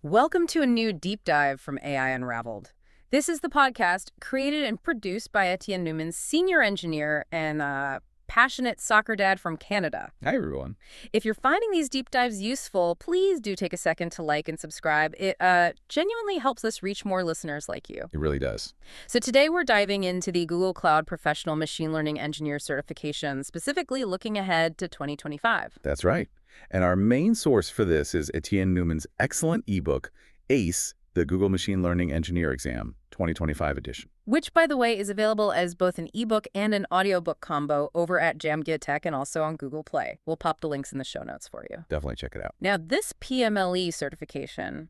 Welcome to a new deep dive from AI Unraveled. This is the podcast created and produced by Etienne Newman's senior engineer and passionate soccer dad from Canada. Hi, everyone. If you're finding these deep dives useful, please do take a second to like and subscribe. It genuinely helps us reach more listeners like you. It really does. So today we're diving into the Google Cloud Professional Machine Learning Engineer certification, specifically looking ahead to 2025. That's right. And our main source for this is Etienne Newman's excellent ebook, ACE, the Google Machine Learning Engineer Exam, 2025 edition. Which, by the way, is available as both an ebook and an audiobook combo over at JamGear Tech and also on Google Play. We'll pop the links in the show notes for you. Definitely check it out. Now, this PMLE certification,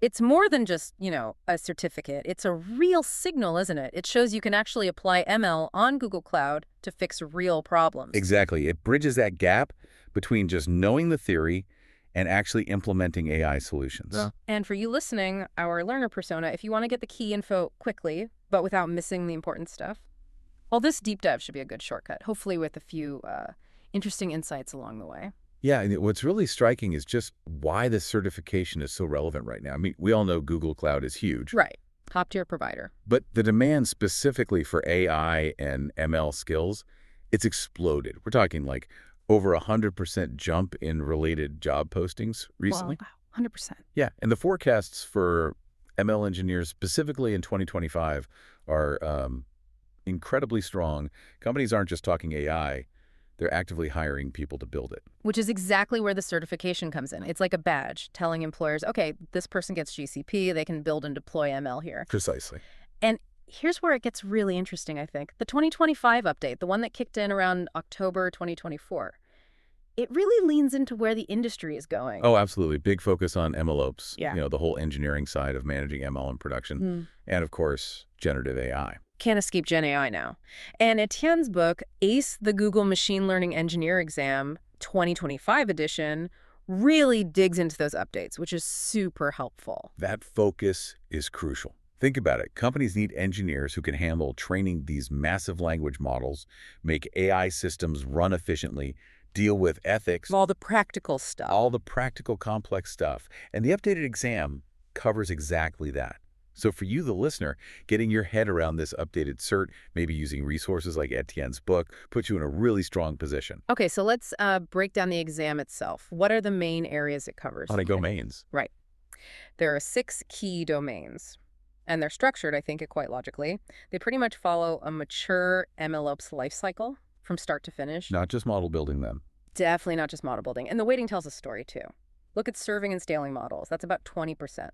it's more than just, a certificate. It's a real signal, isn't it? It shows you can actually apply ML on Google Cloud to fix real problems. Exactly. It bridges that gap between just knowing the theory and actually implementing AI solutions. Yeah. And for you listening, our learner persona, if you want to get the key info quickly, but without missing the important stuff, well, this deep dive should be a good shortcut, hopefully with a few interesting insights along the way. Yeah, and what's really striking is just why this certification is so relevant right now. I mean, we all know Google Cloud is huge. Right. Top-tier provider. But the demand specifically for AI and ML skills, it's exploded. We're talking like over 100% jump in related job postings recently. Wow, 100%. Yeah, and the forecasts for ML engineers specifically in 2025 are incredibly strong. Companies aren't just talking AI, they're actively hiring people to build it. Which is exactly where the certification comes in. It's like a badge telling employers, okay, this person gets GCP, they can build and deploy ML here. Precisely. And here's where it gets really interesting, I think. The 2025 update, the one that kicked in around October 2024, it really leans into where the industry is going. Oh, absolutely. Big focus on MLOps, Yeah. The whole engineering side of managing ML in production, and of course, generative AI. Can't escape Gen AI now. And Etienne's book, ACE, the Google Machine Learning Engineer Exam 2025 edition, really digs into those updates, which is super helpful. That focus is crucial. Think about it. Companies need engineers who can handle training these massive language models, make AI systems run efficiently, deal with ethics. All the practical stuff. All the practical, complex stuff. And the updated exam covers exactly that. So for you, the listener, getting your head around this updated cert, maybe using resources like Etienne's book, puts you in a really strong position. Okay, so let's break down the exam itself. What are the main areas it covers? Domains. Right. There are 6 key domains, and they're structured, I think, quite logically. They pretty much follow a mature MLOps lifecycle from start to finish. Not just model building them. Definitely not just model building. And the weighting tells a story, too. Look at serving and scaling models. That's about 20%.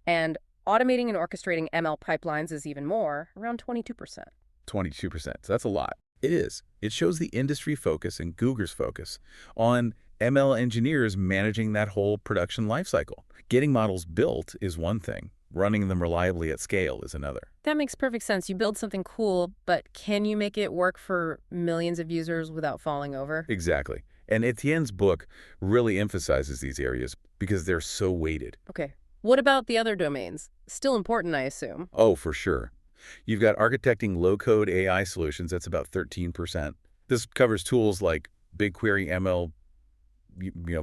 And automating and orchestrating ML pipelines is even more, around 22%. 22%. So that's a lot. It is. It shows the industry focus and Google's focus on ML engineers managing that whole production lifecycle. Getting models built is one thing. Running them reliably at scale is another. That makes perfect sense. You build something cool, but can you make it work for millions of users without falling over? Exactly. And Etienne's book really emphasizes these areas because they're so weighted. Okay. What about the other domains? Still important, I assume. Oh, for sure. You've got architecting low-code AI solutions. That's about 13%. This covers tools like BigQuery ML,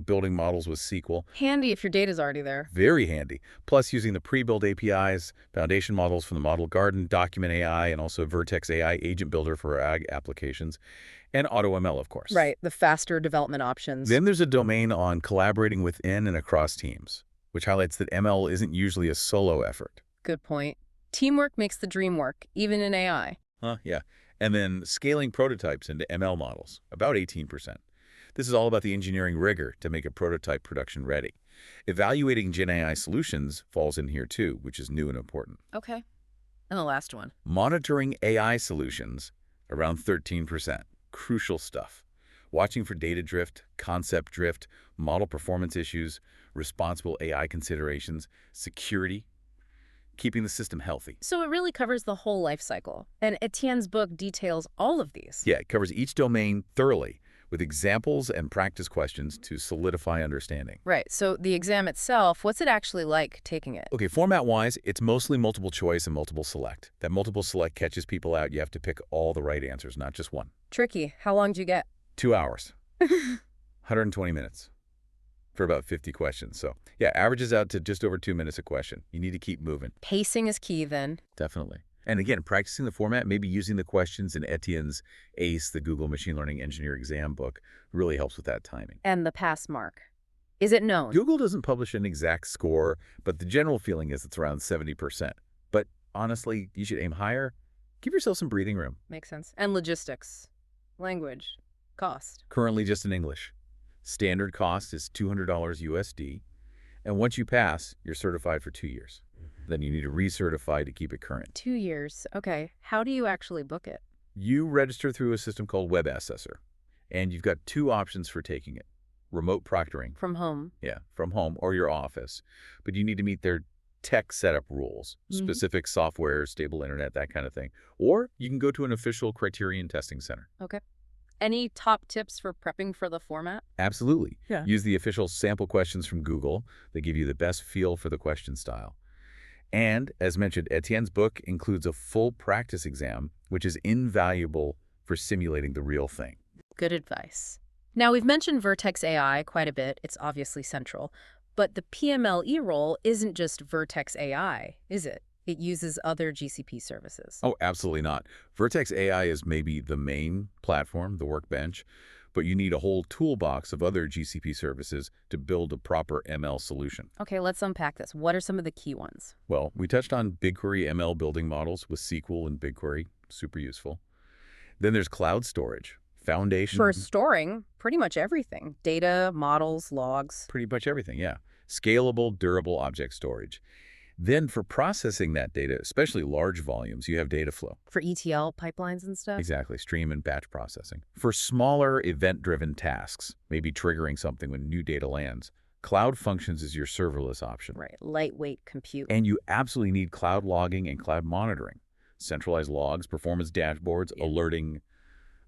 building models with SQL. Handy if your data's already there. Very handy. Plus using the pre-built APIs, foundation models from the Model Garden, Document AI, and also Vertex AI Agent Builder for ag applications, and AutoML, of course. Right, the faster development options. Then there's a domain on collaborating within and across teams, which highlights that ML isn't usually a solo effort. Good point. Teamwork makes the dream work, even in AI. Yeah. And then scaling prototypes into ML models, about 18%. This is all about the engineering rigor to make a prototype production ready. Evaluating Gen AI solutions falls in here too, which is new and important. Okay. And the last one. Monitoring AI solutions, around 13%. Crucial stuff. Watching for data drift, concept drift, model performance issues, responsible AI considerations, security, keeping the system healthy. So it really covers the whole life cycle. And Etienne's book details all of these. Yeah, it covers each domain thoroughly, with examples and practice questions to solidify understanding. Right. So the exam itself, what's it actually like taking it? Okay, format-wise, it's mostly multiple choice and multiple select. That multiple select catches people out. You have to pick all the right answers, not just one. Tricky. How long do you get? 2 hours. 120 minutes. for about 50 questions. So yeah, averages out to just over 2 minutes a question. You need to keep moving. Pacing is key then. Definitely. And again, practicing the format, maybe using the questions in Etienne's ACE, the Google Machine Learning Engineer exam book, really helps with that timing. And the pass mark. Is it known? Google doesn't publish an exact score, but the general feeling is it's around 70%. But honestly, you should aim higher. Give yourself some breathing room. Makes sense. And logistics, language, cost. Currently just in English. Standard cost is $200 USD. And once you pass, you're certified for 2 years. Then you need to recertify to keep it current. 2 years. Okay. How do you actually book it? You register through a system called Web Assessor, and you've got 2 options for taking it. Remote proctoring. From home. Yeah, from home or your office. But you need to meet their tech setup rules, specific software, stable internet, that kind of thing. Or you can go to an official Criterion testing center. Okay. Any top tips for prepping for the format? Absolutely. Yeah. Use the official sample questions from Google. They give you the best feel for the question style. And, as mentioned, Etienne's book includes a full practice exam, which is invaluable for simulating the real thing. Good advice. Now, we've mentioned Vertex AI quite a bit. It's obviously central. But the PMLE role isn't just Vertex AI, is it? It uses other GCP services. Oh, absolutely not. Vertex AI is maybe the main platform, the workbench, but you need a whole toolbox of other GCP services to build a proper ML solution. Okay, let's unpack this. What are some of the key ones? Well, we touched on BigQuery ML building models with SQL and BigQuery, super useful. Then there's cloud storage, foundation. For storing pretty much everything. Data, models, logs. Pretty much everything, yeah. Scalable, durable object storage. Then for processing that data, especially large volumes, you have Dataflow. For ETL pipelines and stuff? Exactly, stream and batch processing. For smaller event-driven tasks, maybe triggering something when new data lands, Cloud Functions is your serverless option. Right, lightweight compute. And you absolutely need cloud logging and cloud monitoring. Centralized logs, performance dashboards, alerting,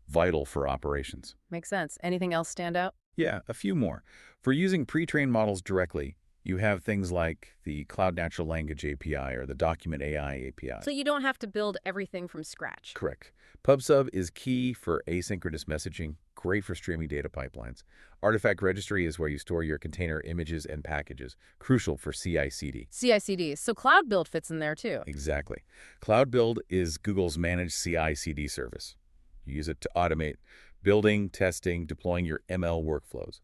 vital for operations. Makes sense. Anything else stand out? Yeah, a few more. For using pre-trained models directly, you have things like the Cloud Natural Language API or the Document AI API. So you don't have to build everything from scratch. Correct. PubSub is key for asynchronous messaging, great for streaming data pipelines. Artifact Registry is where you store your container images and packages, crucial for CI/CD. CI/CD. So Cloud Build fits in there too. Exactly. Cloud Build is Google's managed CI/CD service. You use it to automate building, testing, deploying your ML workflows.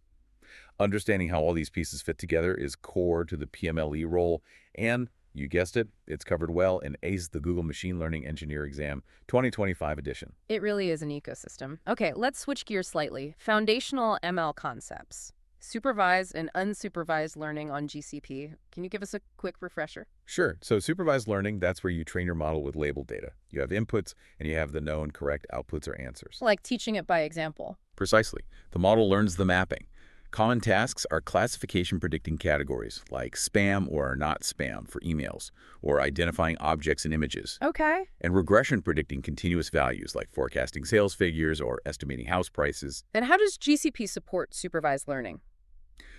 Understanding how all these pieces fit together is core to the PMLE role, and, you guessed it, it's covered well in ACE, the Google Machine Learning Engineer Exam 2025 edition. It really is an ecosystem. Okay, let's switch gears slightly. Foundational ML concepts. Supervised and unsupervised learning on GCP. Can you give us a quick refresher? Sure. So supervised learning, that's where you train your model with labeled data. You have inputs, and you have the known correct outputs or answers. Like teaching it by example. Precisely. The model learns the mapping. Common tasks are classification predicting categories like spam or not spam for emails, or identifying objects and images. Okay. And regression predicting continuous values like forecasting sales figures or estimating house prices. And how does GCP support supervised learning?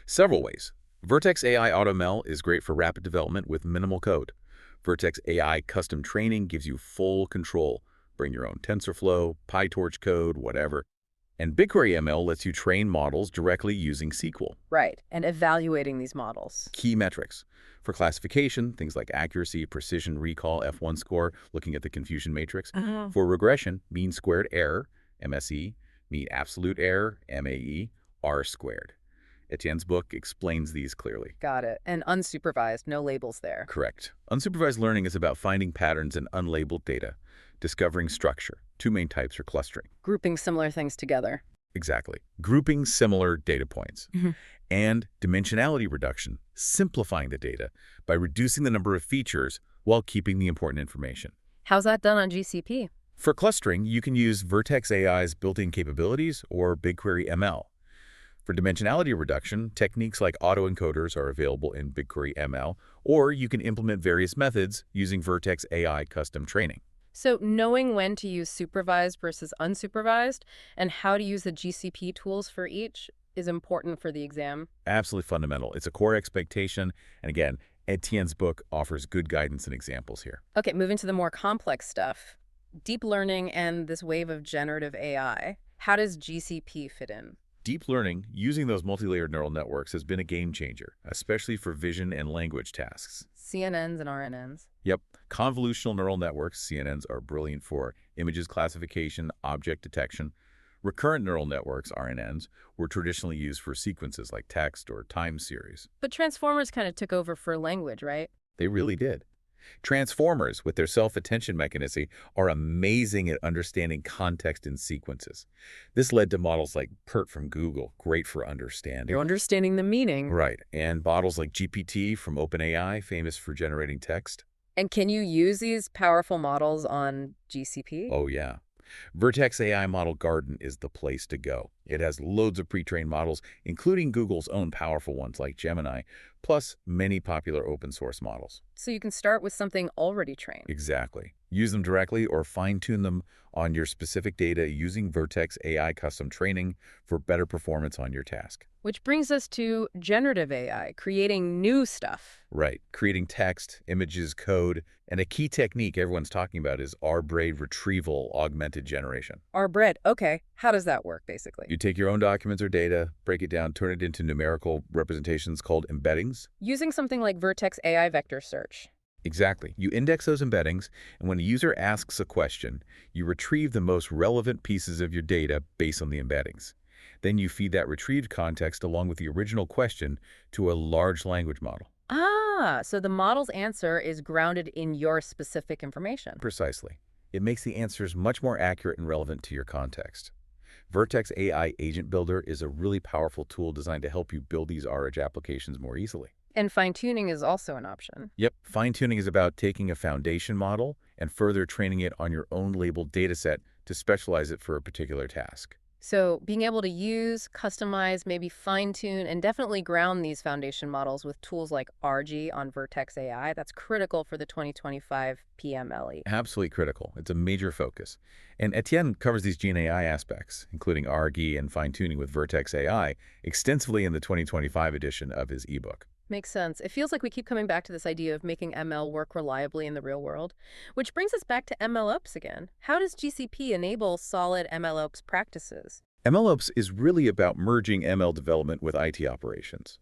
Several ways. Vertex AI AutoML is great for rapid development with minimal code. Vertex AI Custom Training gives you full control. Bring your own TensorFlow, PyTorch code, whatever. And BigQuery ML lets you train models directly using SQL. Right, and evaluating these models. Key metrics. For classification, things like accuracy, precision, recall, F1 score, looking at the confusion matrix. For regression, mean squared error, MSE, mean absolute error, MAE, R squared. Etienne's book explains these clearly. Got it. And unsupervised, no labels there. Correct. Unsupervised learning is about finding patterns in unlabeled data, discovering structure. 2 main types are clustering. Grouping similar things together. Exactly. Grouping similar data points. And dimensionality reduction, simplifying the data by reducing the number of features while keeping the important information. How's that done on GCP? For clustering, you can use Vertex AI's built-in capabilities or BigQuery ML. For dimensionality reduction, techniques like autoencoders are available in BigQuery ML, or you can implement various methods using Vertex AI Custom Training. So knowing when to use supervised versus unsupervised and how to use the GCP tools for each is important for the exam. Absolutely fundamental. It's a core expectation. And again, Etienne's book offers good guidance and examples here. Okay, moving to the more complex stuff. Deep learning and this wave of generative AI. How does GCP fit in? Deep learning, using those multi-layered neural networks, has been a game changer, especially for vision and language tasks. CNNs and RNNs. Yep, convolutional neural networks, CNNs, are brilliant for images classification, object detection. Recurrent neural networks, RNNs, were traditionally used for sequences like text or time series. But transformers kind of took over for language, right? They really did. Transformers, with their self-attention mechanism, are amazing at understanding context in sequences. This led to models like PERT from Google, great for understanding. You're understanding the meaning. Right, and models like GPT from OpenAI, famous for generating text. And can you use these powerful models on GCP? Oh yeah. Vertex AI Model Garden is the place to go. It has loads of pre-trained models, including Google's own powerful ones like Gemini, plus many popular open-source models. So you can start with something already trained. Exactly. Use them directly or fine-tune them on your specific data using Vertex AI custom training for better performance on your task. Which brings us to generative AI, creating new stuff. Right. Creating text, images, code, and a key technique everyone's talking about is R-braid retrieval augmented generation. R-bread. Okay, how does that work, basically? You take your own documents or data, break it down, turn it into numerical representations called embeddings. Using something like Vertex AI vector search. Exactly. You index those embeddings, and when a user asks a question, you retrieve the most relevant pieces of your data based on the embeddings. Then you feed that retrieved context along with the original question to a large language model. Ah, so the model's answer is grounded in your specific information. Precisely. It makes the answers much more accurate and relevant to your context. Vertex AI Agent Builder is a really powerful tool designed to help you build these RH applications more easily. And fine-tuning is also an option. Yep, fine-tuning is about taking a foundation model and further training it on your own labeled dataset to specialize it for a particular task. So being able to use, customize, maybe fine-tune, and definitely ground these foundation models with tools like RG on Vertex AI, that's critical for the 2025 PMLE. Absolutely critical. It's a major focus. And Etienne covers these Gen AI aspects, including RG and fine-tuning with Vertex AI, extensively in the 2025 edition of his ebook. Makes sense. It feels like we keep coming back to this idea of making ML work reliably in the real world, which brings us back to MLOps again. How does GCP enable solid MLOps practices? MLOps is really about merging ML development with IT operations,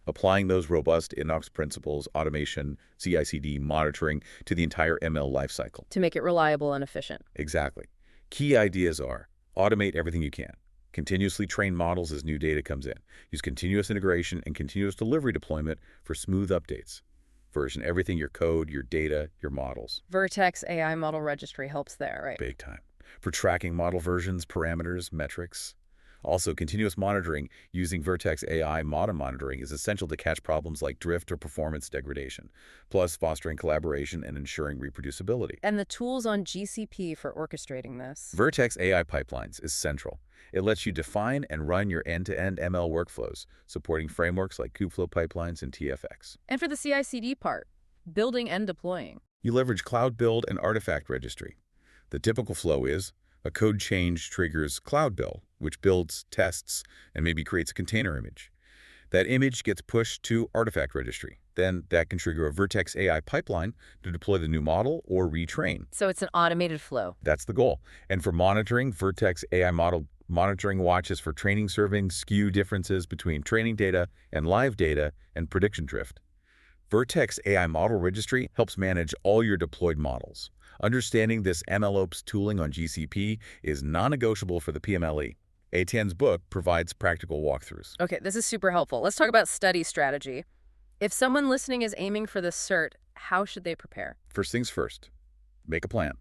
applying those robust INOps principles, automation, CI/CD, monitoring to the entire ML lifecycle. To make it reliable and efficient. Exactly. Key ideas are automate everything you can. Continuously train models as new data comes in. Use continuous integration and continuous delivery deployment for smooth updates. Version everything, your code, your data, your models. Vertex AI model registry helps there, right? Big time. For tracking model versions, parameters, metrics. Also, continuous monitoring using Vertex AI model monitoring is essential to catch problems like drift or performance degradation, plus fostering collaboration and ensuring reproducibility. And the tools on GCP for orchestrating this. Vertex AI Pipelines is central. It lets you define and run your end-to-end ML workflows, supporting frameworks like Kubeflow pipelines and TFX. And for the CI/CD part, building and deploying. You leverage Cloud Build and Artifact Registry. The typical flow is a code change triggers Cloud Build, which builds, tests, and maybe creates a container image. That image gets pushed to Artifact Registry. Then that can trigger a Vertex AI pipeline to deploy the new model or retrain. So it's an automated flow. That's the goal. And for monitoring, Vertex AI model monitoring watches for training serving skew differences between training data and live data and prediction drift. Vertex AI Model Registry helps manage all your deployed models. Understanding this MLOps tooling on GCP is non-negotiable for the PMLE. Etienne's book provides practical walkthroughs. Okay, this is super helpful. Let's talk about study strategy. If someone listening is aiming for this cert, how should they prepare? First things first, make a plan.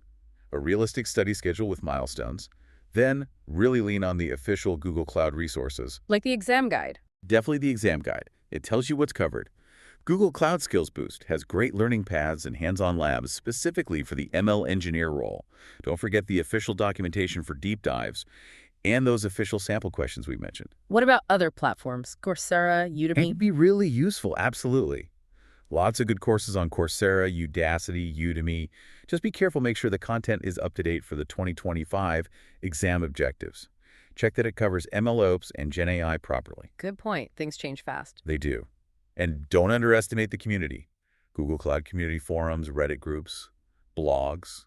A realistic study schedule with milestones. Then, really lean on the official Google Cloud resources. Like the exam guide. Definitely the exam guide. It tells you what's covered. Google Cloud Skills Boost has great learning paths and hands-on labs specifically for the ML engineer role. Don't forget the official documentation for deep dives and those official sample questions we mentioned. What about other platforms? Coursera, Udemy? It can be really useful, absolutely. Lots of good courses on Coursera, Udacity, Udemy. Just be careful, make sure the content is up to date for the 2025 exam objectives. Check that it covers MLOps and Gen AI properly. Good point. Things change fast. They do. And don't underestimate the community. Google Cloud community forums, Reddit groups, blogs.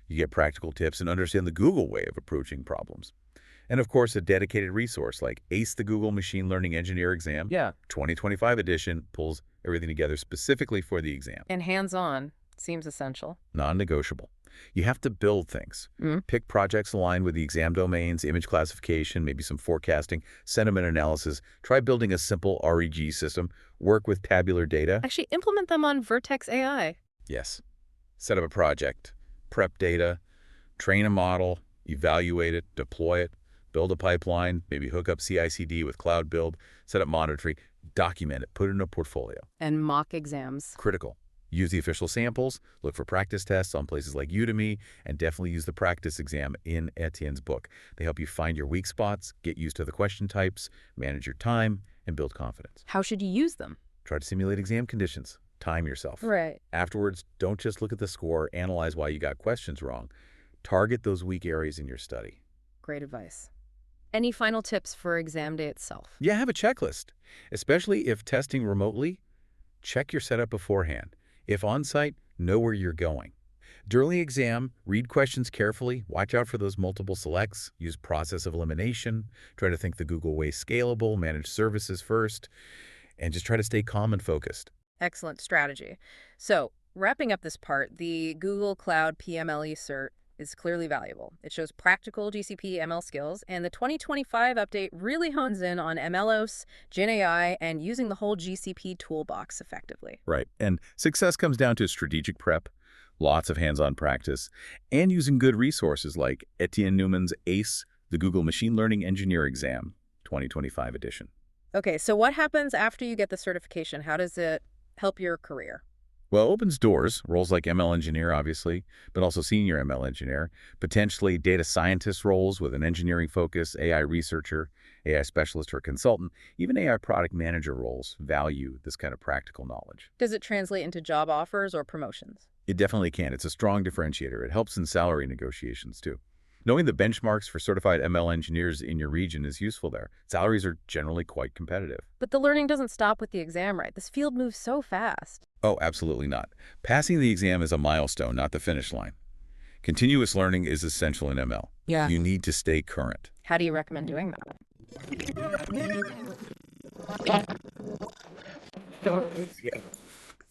You get practical tips and understand the Google way of approaching problems. And of course, a dedicated resource like ACE the Google Machine Learning Engineer Exam Yeah. 2025 edition pulls everything together specifically for the exam. And hands-on seems essential. Non-negotiable. You have to build things. Mm. Pick projects aligned with the exam domains, image classification, maybe some forecasting, sentiment analysis. Try building a simple REG system. Work with tabular data. Actually, implement them on Vertex AI. Yes. Set up a project. Prep data. Train a model. Evaluate it. Deploy it. Build a pipeline. Maybe hook up CI/CD with Cloud Build. Set up monitoring. Document it. Put it in a portfolio. And mock exams. Critical. Use the official samples, look for practice tests on places like Udemy, and definitely use the practice exam in Etienne's book. They help you find your weak spots, get used to the question types, manage your time, and build confidence. How should you use them? Try to simulate exam conditions. Time yourself. Right. Afterwards, don't just look at the score, analyze why you got questions wrong. Target those weak areas in your study. Great advice. Any final tips for exam day itself? Yeah, have a checklist. Especially if testing remotely, check your setup beforehand. If on-site, know where you're going. During the exam, read questions carefully, watch out for those multiple selects, use process of elimination, try to think the Google way scalable, manage services first, and just try to stay calm and focused. Excellent strategy. So, wrapping up this part, the Google Cloud PMLE cert is clearly valuable. It shows practical GCP ML skills, and the 2025 update really hones in on MLOps, GenAI, and using the whole GCP toolbox effectively. Right. And success comes down to strategic prep, lots of hands-on practice, and using good resources like Etienne Newman's ACE, the Google Machine Learning Engineer Exam 2025 edition. Okay, so what happens after you get the certification? How does it help your career? Well, it opens doors, roles like ML engineer, obviously, but also senior ML engineer, potentially data scientist roles with an engineering focus, AI researcher, AI specialist or consultant, even AI product manager roles value this kind of practical knowledge. Does it translate into job offers or promotions? It definitely can. It's a strong differentiator. It helps in salary negotiations, too. Knowing the benchmarks for certified ML engineers in your region is useful there. Salaries are generally quite competitive. But the learning doesn't stop with the exam, right? This field moves so fast. Oh, absolutely not. Passing the exam is a milestone, not the finish line. Continuous learning is essential in ML. Yeah. You need to stay current. How do you recommend doing that?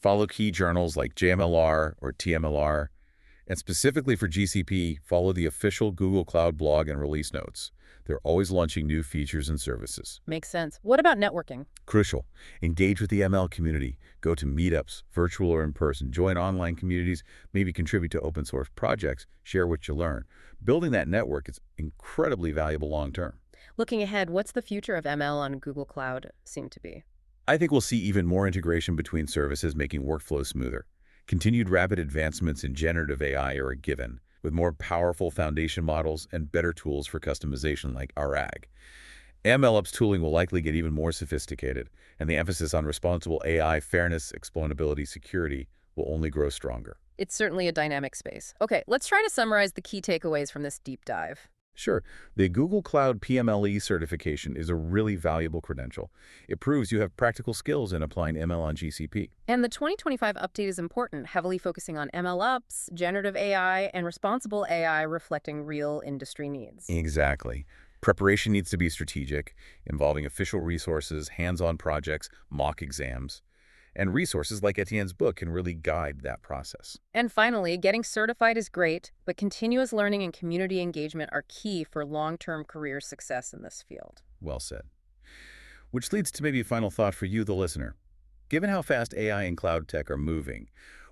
Follow key journals like JMLR or TMLR, and specifically for GCP, follow the official Google Cloud blog and release notes. They're always launching new features and services. Makes sense. What about networking? Crucial. Engage with the ML community. Go to meetups, virtual or in person. Join online communities. Maybe contribute to open source projects. Share what you learn. Building that network is incredibly valuable long term. Looking ahead, what's the future of ML on Google Cloud seem to be? I think we'll see even more integration between services, making workflows smoother. Continued rapid advancements in generative AI are a given, with more powerful foundation models and better tools for customization like RAG. MLOps tooling will likely get even more sophisticated, and the emphasis on responsible AI, fairness, explainability, security will only grow stronger. It's certainly a dynamic space. Okay, let's try to summarize the key takeaways from this deep dive. Sure, the Google Cloud PMLE certification is a really valuable credential. It proves you have practical skills in applying ML on GCP. And the 2025 update is important, heavily focusing on MLOps, generative AI, and responsible AI reflecting real industry needs. Exactly. Preparation needs to be strategic, involving official resources, hands-on projects, mock exams. And resources like Etienne's book can really guide that process. And finally, getting certified is great, but continuous learning and community engagement are key for long-term career success in this field. Well said. Which leads to maybe a final thought for you, the listener. Given how fast AI and cloud tech are moving,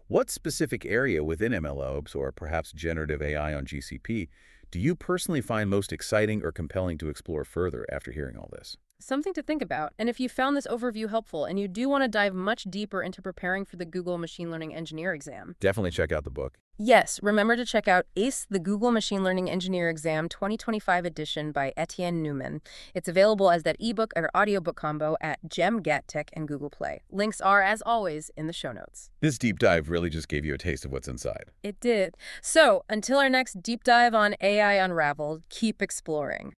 what specific area within MLOps or perhaps generative AI on GCP do you personally find most exciting or compelling to explore further after hearing all this? Something to think about. And if you found this overview helpful and you do want to dive much deeper into preparing for the Google Machine Learning Engineer exam, Definitely check out the book. yes, remember to check out ACE, the Google Machine Learning Engineer Exam 2025 edition by Etienne Newman. It's available as that ebook or audiobook combo at Gem, GetTech, and Google Play. Links are, as always, in the show notes. This deep dive really just gave you a taste of what's inside. It did. So, until our next deep dive on AI Unraveled, keep exploring.